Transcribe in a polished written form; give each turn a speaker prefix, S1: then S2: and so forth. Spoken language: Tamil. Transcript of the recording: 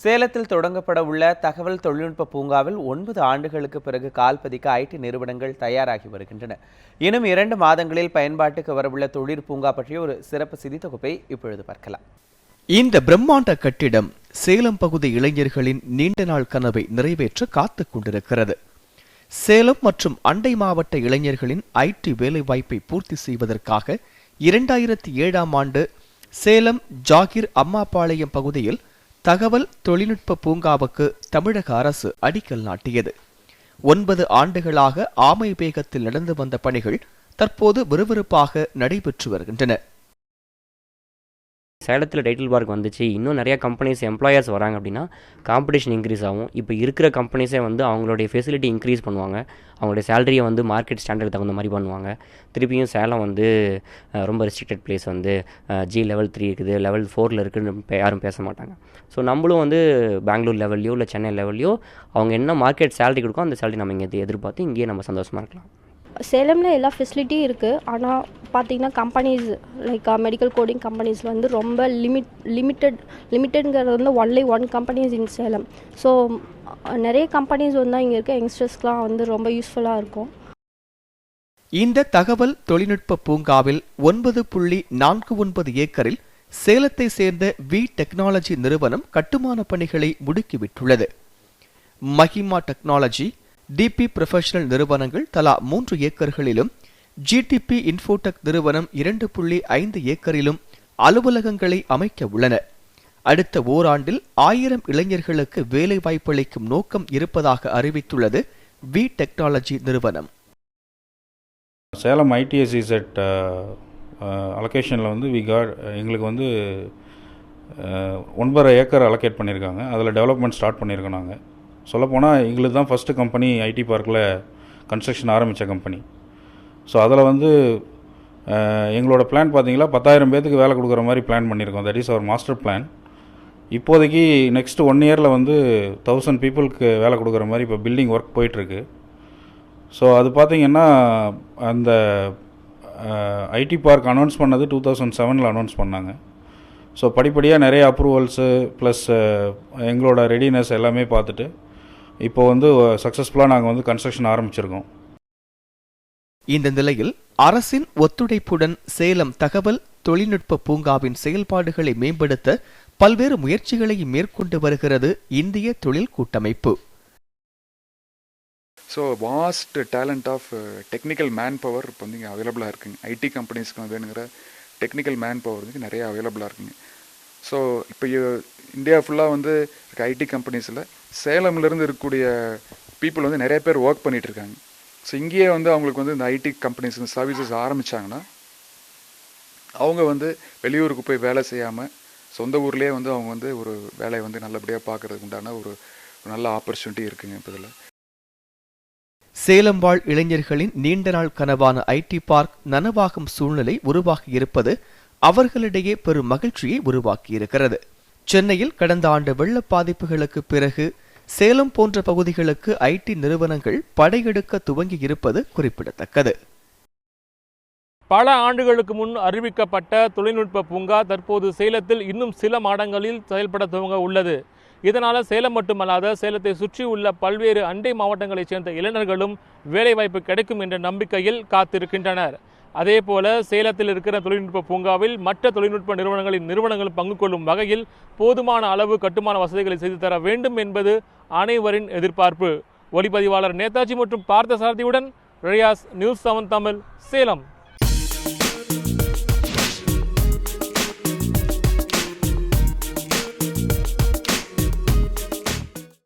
S1: சேலத்தில் தொடங்கப்பட உள்ள தகவல் தொழில்நுட்ப பூங்காவில் 9 ஆண்டுகளுக்கு பிறகு கால் பதிக்க ஐடி நிறுவனங்கள் தயாராகி வருகின்றன. இன்னும் 2 மாதங்களில் பயன்பாட்டுக்கு வரவுள்ள தொழிற்பூங்கா பற்றிய ஒரு சிறப்பு செய்தி தொகுப்பை இப்பொழுது பார்க்கலாம்.
S2: இந்த பிரம்மாண்ட கட்டிடம் சேலம் பகுதி இளைஞர்களின் நீண்ட நாள் கனவை நிறைவேற்ற காத்துக் கொண்டிருக்கிறது. சேலம் மற்றும் அண்டை மாவட்ட இளைஞர்களின் ஐடி வேலைவாய்ப்பை பூர்த்தி செய்வதற்காக 2007ஆம் ஆண்டு சேலம் ஜாகிர் அம்மாபாளையம் பகுதியில் தகவல் தொழில்நுட்ப பூங்காவுக்கு தமிழக அரசு அடிக்கல் நாட்டியது. 9 ஆண்டுகளாக ஆமை வேகத்தில் நடந்து வந்த பணிகள் தற்போது விறுவிறுப்பாக நடைபெற்று வருகின்றன.
S3: சேலத்தில் டைட்டில் பார்க் வந்துச்சு, இன்னும் நிறையா கம்பெனிஸ் எம்ப்ளாயர்ஸ் வராங்க அப்படின்னா காம்படிஷன் இன்க்ரீஸ் ஆகும். இப்போ இருக்கிற கம்பெனிஸே அவங்களுடைய ஃபெசிலிட்டி இன்க்ரீஸ் பண்ணுவாங்க, அவங்களுடைய சேலரியை மார்க்கெட் ஸ்டாண்டர்ட் தகுந்த மாதிரி பண்ணுவாங்க. திருப்பியும் சேலம் ரொம்ப ரெஸ்ட்ரிக்டட் பிளேஸ் G level 3 இருக்குது, level 4 இருக்குதுன்னு யாரும் பேச மாட்டாங்க. ஸோ நம்மளும் பெங்களூர் லெவல்லையோ இல்லை சென்னை லெவல்லையோ அவங்க என்ன மார்க்கெட் சேலரி கொடுக்கும் அந்த சேலரி நம்ம இங்கே எதிர்பார்த்து இங்கேயே நம்ம சந்தோஷமாக இருக்கலாம்.
S4: சேலமில் எல்லா ஃபெசிலிட்டியும் இருக்குது. ஆனால் பார்த்திங்கன்னா companies like medical coding companies ரொம்ப லிமிட்டட்ங்கிறது only one companies in Salem. So நிறைய கம்பெனிஸ் இங்கே இருக்க யங்ஸ்டர்ஸ்க்குலாம் ரொம்ப யூஸ்ஃபுல்லாக இருக்கும்.
S2: இந்த தகவல் தொழில்நுட்ப பூங்காவில் 9.49 ஏக்கரில் சேலத்தை சேர்ந்த வி டெக்னாலஜி நிறுவனம் கட்டுமான பணிகளை முடுக்கிவிட்டுள்ளது. மஹிமா டெக்னாலஜி, டிபி ப்ரொஃபஷனல் நிறுவனங்கள் தலா 3 ஏக்கர்களிலும், ஜிடிபி இன்ஃபோடெக் நிறுவனம் 2.5 ஏக்கரிலும் அலுவலகங்களை அமைக்க உள்ளன. அடுத்த ஓராண்டில் 1000 இளைஞர்களுக்கு வேலை வாய்ப்பளிக்கும் நோக்கம் இருப்பதாக அறிவித்துள்ளது வி டெக்னாலஜி நிறுவனம்.
S5: சேலம் ITSEZ அலோகேஷனில் எங்களுக்கு 9.5 ஏக்கர் அலோகேட் பண்ணியிருக்காங்க. அதில் டெவலப்மெண்ட் ஸ்டார்ட் பண்ணியிருக்கோம். நாங்கள் சொல்லப்போனால் எங்களுக்கு தான் ஃபஸ்ட்டு கம்பெனி ஐடி பார்க்கில் கன்ஸ்ட்ரக்ஷன் ஆரம்பித்த கம்பெனி. ஸோ அதில் எங்களோட பிளான் பார்த்தீங்கன்னா 10,000 பேருக்கு வேலை கொடுக்குற மாதிரி பிளான் பண்ணியிருக்கோம். That is our master plan. இப்போதைக்கு நெக்ஸ்ட் 1 இயரில் 1000 பீப்புளுக்கு வேலை கொடுக்குற மாதிரி இப்போ பில்டிங் ஒர்க் போயிட்டுருக்கு. ஸோ அது பார்த்திங்கன்னா அந்த ஐடி பார்க் அனௌன்ஸ் பண்ணது 2007 அனௌன்ஸ் பண்ணாங்க. ஸோ படிப்படியாக நிறைய அப்ரூவல்ஸு ப்ளஸ் எங்களோட ரெடினஸ் எல்லாமே பார்த்துட்டு இப்போ சக்ஸஸ்ஃபுல்லாக நாங்கள் கன்ஸ்ட்ரக்ஷன் ஆரம்பிச்சிருக்கோம்.
S2: இந்த நிலையில் அரசின் ஒத்துழைப்புடன் சேலம் தகவல் தொழில்நுட்ப பூங்காவின் செயல்பாடுகளை மேம்படுத்த பல்வேறு முயற்சிகளை மேற்கொண்டு வருகிறது இந்திய தொழில் கூட்டமைப்பு.
S6: So vast talent of technical man power இப்போ இங்கே அவைலபிளாக இருக்குங்க. ஐடி கம்பெனிஸ்க்கு வேணுங்கிற டெக்னிக்கல் மேன் பவர் நிறைய அவைலபிளாக இருக்குங்க. ஸோ இப்போ இந்தியா ஃபுல்லாக ஐடி கம்பெனிஸில் சேலம்லேருந்து இருக்கக்கூடிய பீப்புள் நிறைய பேர் ஒர்க் பண்ணிகிட்டு இருக்காங்க. ஸோ இங்கேயே அவங்களுக்கு இந்த ஐடி கம்பெனிஸ் சர்வீசஸ் ஆரம்பித்தாங்கன்னா அவங்க வெளியூருக்கு போய் வேலை செய்யாமல் சொந்த ஊர்லேயே அவங்க ஒரு வேலையை நல்லபடியாக பார்க்குறதுக்கு உண்டான ஒரு நல்ல ஆப்பர்ச்சுனிட்டி இருக்குங்க. இப்போ இதில்
S2: சேலம் வாழ் இளைஞர்களின் நீண்ட நாள் கனவான ஐடி பார்க் நனவாகும் சூழ்நிலை உருவாகி இருப்பது அவர்களிடையே பெரும் மகிழ்ச்சியை உருவாக்கியிருக்கிறது. சென்னையில் கடந்த ஆண்டு வெள்ள பாதிப்புகளுக்கு பிறகு சேலம் போன்ற பகுதிகளுக்கு ஐடி நிறுவனங்கள் படையெடுக்க துவங்கி இருப்பது குறிப்பிடத்தக்கது.
S7: பல ஆண்டுகளுக்கு முன் அறிவிக்கப்பட்ட தொழில்நுட்ப பூங்கா தற்போது சேலத்தில் இன்னும் சில மாதங்களில் செயல்பட துவங்க உள்ளது. இதனால் சேலம் மட்டுமல்லாத சேலத்தை சுற்றி உள்ள பல்வேறு அண்டை மாவட்டங்களைச் சேர்ந்த இளைஞர்களும் வேலைவாய்ப்பு கிடைக்கும் என்ற நம்பிக்கையில் காத்திருக்கின்றனர். அதேபோல சேலத்தில் இருக்கிற தொழில்நுட்ப பூங்காவில் மற்ற தொழில்நுட்ப நிறுவனங்களும் பங்கு கொள்ளும் வகையில் போதுமான அளவு கட்டுமான வசதிகளை செய்து தர வேண்டும் என்பது அனைவரின் எதிர்பார்ப்பு. ஒளிப்பதிவாளர் நேதாஜி மற்றும் பார்த்தசாரதியுடன் ரியாஸ், நியூஸ் 7 தமிழ், சேலம்.